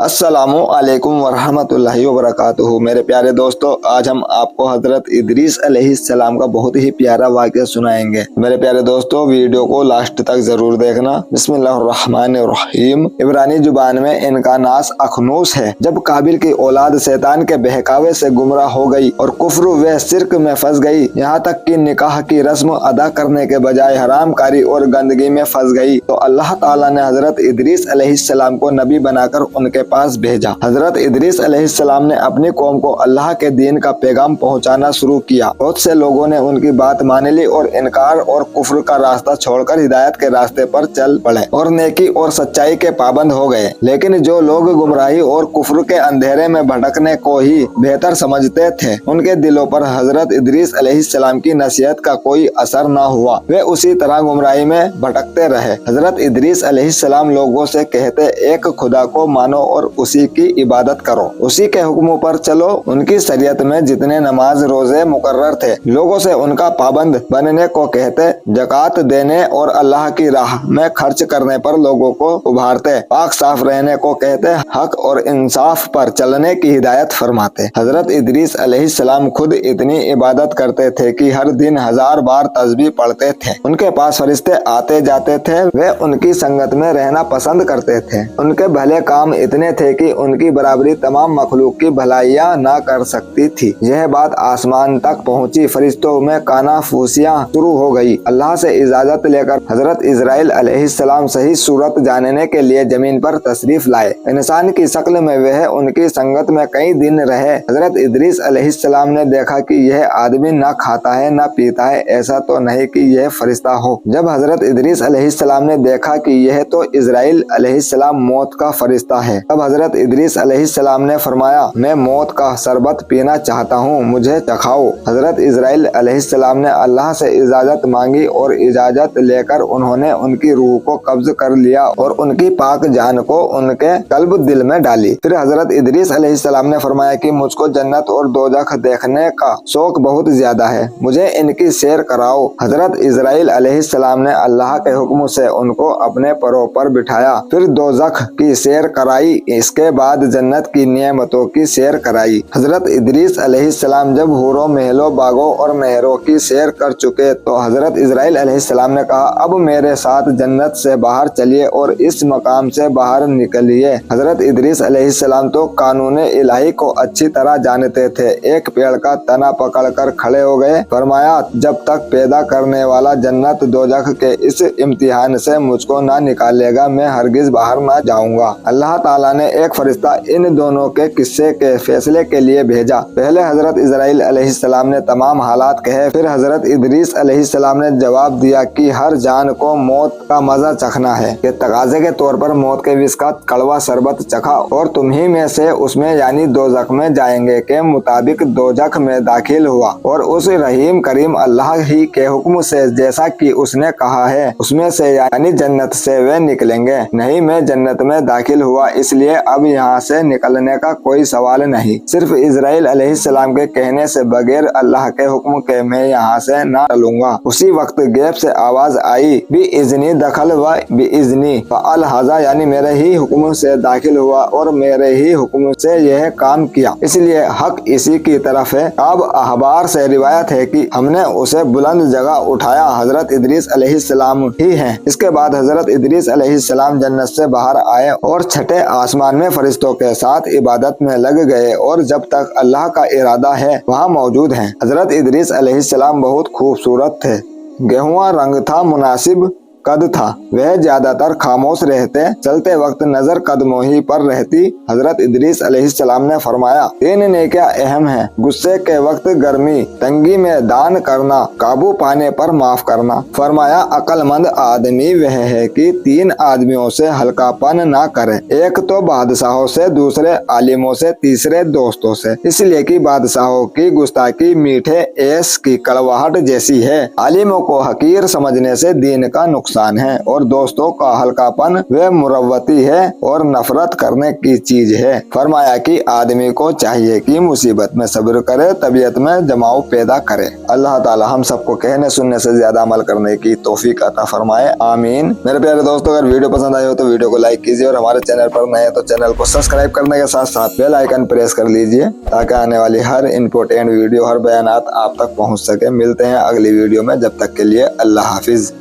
अस्सलामु अलैकुम वरहमतुल्लाहि वबरकातुहू। मेरे प्यारे दोस्तों, आज हम आपको हजरत इदरीस अलैहिस्सलाम का बहुत ही प्यारा वाक़या सुनाएंगे। मेरे प्यारे दोस्तों, वीडियो को लास्ट तक जरूर देखना। बिस्मिल्लाहिर्रहमानिर्रहीम। इब्रानी जुबान में इनका नास अखनूस है। जब काबिल की औलाद शैतान के बहकावे से गुमराह हो गई और कुफ्र व शिर्क में फंस गई, यहाँ तक कि निकाह की रस्म अदा करने के बजाय हरामकारी और गंदगी में फंस गई, तो अल्लाह ताला ने हजरत इदरीस अलैहिस्सलाम को नबी बनाकर उनके पास भेजा। हजरत इदरीस अलैहिस्सलाम ने अपनी कौम को अल्लाह के दीन का पैगाम पहुंचाना शुरू किया। बहुत से लोगों ने उनकी बात मान ली और इनकार और कुफ्र का रास्ता छोड़कर हिदायत के रास्ते पर चल पड़े और नेकी और सच्चाई के पाबंद हो गए। लेकिन जो लोग गुमराही और कुफ्र के अंधेरे में भटकने को ही बेहतर समझते थे, उनके दिलों पर हजरत इदरीस अलैहिस्सलाम की नसीहत का कोई असर न हुआ। वे उसी तरह गुमराही में भटकते रहे। हजरत इदरीस अलैहिस्सलाम लोगों से कहते, एक खुदा को मानो और उसी की इबादत करो, उसी के हुक्मों पर चलो। उनकी शरीयत में जितने नमाज रोजे मुकर्रर थे, लोगों से उनका पाबंद बनने को कहते, ज़कात देने और अल्लाह की राह में खर्च करने पर लोगों को उभारते, पाक साफ रहने को कहते, हक और इंसाफ पर चलने की हिदायत फरमाते। हजरत इदरीस अलैहिस्सलाम खुद इतनी इबादत करते थे कि हर दिन 1000 बार तस्बीह पढ़ते थे। उनके पास फरिश्ते आते जाते थे। वे उनकी संगत में रहना पसंद करते थे। उनके भले काम इतने थे कि उनकी बराबरी तमाम मखलूक की भलाइयाँ ना कर सकती थी। यह बात आसमान तक पहुँची। फरिश्तों में कानाफूसियाँ शुरू हो गई। अल्लाह से इजाजत लेकर हजरत इजराइल अलैहिस्सलाम सही सूरत जानने के लिए जमीन पर तशरीफ लाए। इंसान की शक्ल में वह उनकी संगत में कई दिन रहे। हजरत इदरीस अलैहिस्सलाम ने देखा कि यह आदमी न खाता है न पीता है, ऐसा तो नहीं कि यह फरिश्ता हो। जब हजरत इदरीस अलैहिस्सलाम ने देखा कि यह तो इजराइल अलैहिस्सलाम मौत का फरिश्ता है, तब हजरत इदरीस अलैहिस्सलाम ने फरमाया, मैं मौत का शरबत पीना चाहता हूँ, मुझे चखाओ। हजरत इजराइल अलैहिस्सलाम ने अल्लाह से इजाजत मांगी और इजाजत लेकर उन्होंने उनकी रूह को कब्ज कर लिया और उनकी पाक जान को उनके कल्ब दिल में डाली। फिर हजरत इदरीस अलैहिस्सलाम ने फरमाया कि मुझको जन्नत और दोजख देखने का शौक बहुत ज्यादा है, मुझे इनकी सैर कराओ। हजरत इजराइल अलैहिस्सलाम ने अल्लाह के हुक्म से उनको अपने परों पर बिठाया, फिर दोजख की सैर कराई। इसके बाद जन्नत की नियमतों की सैर कराई। हजरत इदरीस अलैहिस्सलाम जब हूरों महलों बागों और नहरों की सैर कर चुके, तो हजरत इजराइल अलैहिस्सलाम ने कहा, अब मेरे साथ जन्नत से बाहर चलिए और इस मकाम से बाहर निकलिए। हजरत इदरीस अलैहिस्सलाम तो कानून इलाही को अच्छी तरह जानते थे। एक पेड़ का तना पकड़कर खड़े हो गए। फरमाया, जब तक पैदा करने वाला जन्नत दोजख के इस इम्तिहान से मुझको ना निकालेगा, मैं हरगिज बाहर ना जाऊंगा। अल्लाह ताला ने एक फरिश्ता इन दोनों के किस्से के फैसले के लिए भेजा। पहले हजरत इजराइल अलैहिस्सलाम ने तमाम हालात कहे, फिर हजरत इदरीस अलैहिस्सलाम ने जवाब दिया कि हर जान को मौत का मजा चखना है, कि तकाजे के तौर पर मौत के विष का कड़वा शरबत चखा और तुम्ही में से उसमें यानी दोजख में जाएंगे के मुताबिक दोजख में दाखिल हुआ और उस रहीम करीम अल्लाह ही के हुक्म से जैसा कि उसने कहा है उसमें से यानी जन्नत से वे निकलेंगे। नहीं, मैं जन्नत में दाखिल हुआ, इसलिए अब यहाँ से निकलने का कोई सवाल नहीं। सिर्फ इजराइल अलैहिस्सलाम के कहने से बगैर अल्लाह के हुक्म के मैं यहाँ से न टलूंगा। उसी वक्त गैब से आवाज आई, बी इज़नी दखल व बी इज़नी फ़अल हाज़ा, यानी मेरे ही हुक्म से दाखिल हुआ और मेरे ही हुक्म से यह काम किया, इसलिए हक इसी की तरफ है। अब अहबार से रिवायत है कि हमने उसे बुलंद जगह उठाया, हजरत इदरीस अलैहिस्सलाम ही हैं। इसके बाद हजरत इदरीस अलैहिस्सलाम जन्नत से बाहर आए और छठे आसमान में फरिश्तों के साथ इबादत में लग गए और जब तक अल्लाह का इरादा है वहाँ मौजूद हैं। हजरत इदरीस अलैहिस्सलाम बहुत खूबसूरत थे। गेहुआ रंग था, मुनासिब कद था। वह ज्यादातर खामोश रहते, चलते वक्त नजर कदमों ही पर रहती। हजरत इदरीस अलैहिस्सलाम ने फरमाया, 3 नेकियां अहम हैं, गुस्से के वक्त गर्मी, तंगी में दान करना, काबू पाने पर माफ करना। फरमाया, अक्लमंद आदमी वह है कि 3 आदमियों से हल्कापन ना करे, एक तो बादशाहों से, दूसरे आलिमों से, तीसरे दोस्तों से, इसलिए कि बादशाहों की गुस्ताखी मीठे ऐश की कड़वाहट जैसी है, आलिमों को हकीर समझने से दीन का नुकसान नुकसान है और दोस्तों का हल्कापन व मुरव्वती है और नफरत करने की चीज है। फरमाया कि आदमी को चाहिए कि मुसीबत में सब्र करे, तबीयत में जमाव पैदा करे। अल्लाह ताला हम सबको कहने सुनने से ज्यादा अमल करने की तौफीक अता फरमाए, आमीन। मेरे प्यारे दोस्तों, अगर वीडियो पसंद आई हो तो वीडियो को लाइक कीजिए और हमारे चैनल पर नए हैं तो चैनल को सब्सक्राइब करने के साथ साथ बेल आइकन प्रेस कर लीजिए ताकि आने वाली हर इंपॉर्टेंट वीडियो, हर बयानात आप तक पहुंच सके। मिलते हैं अगली वीडियो में, जब तक के लिए अल्लाह हाफिज।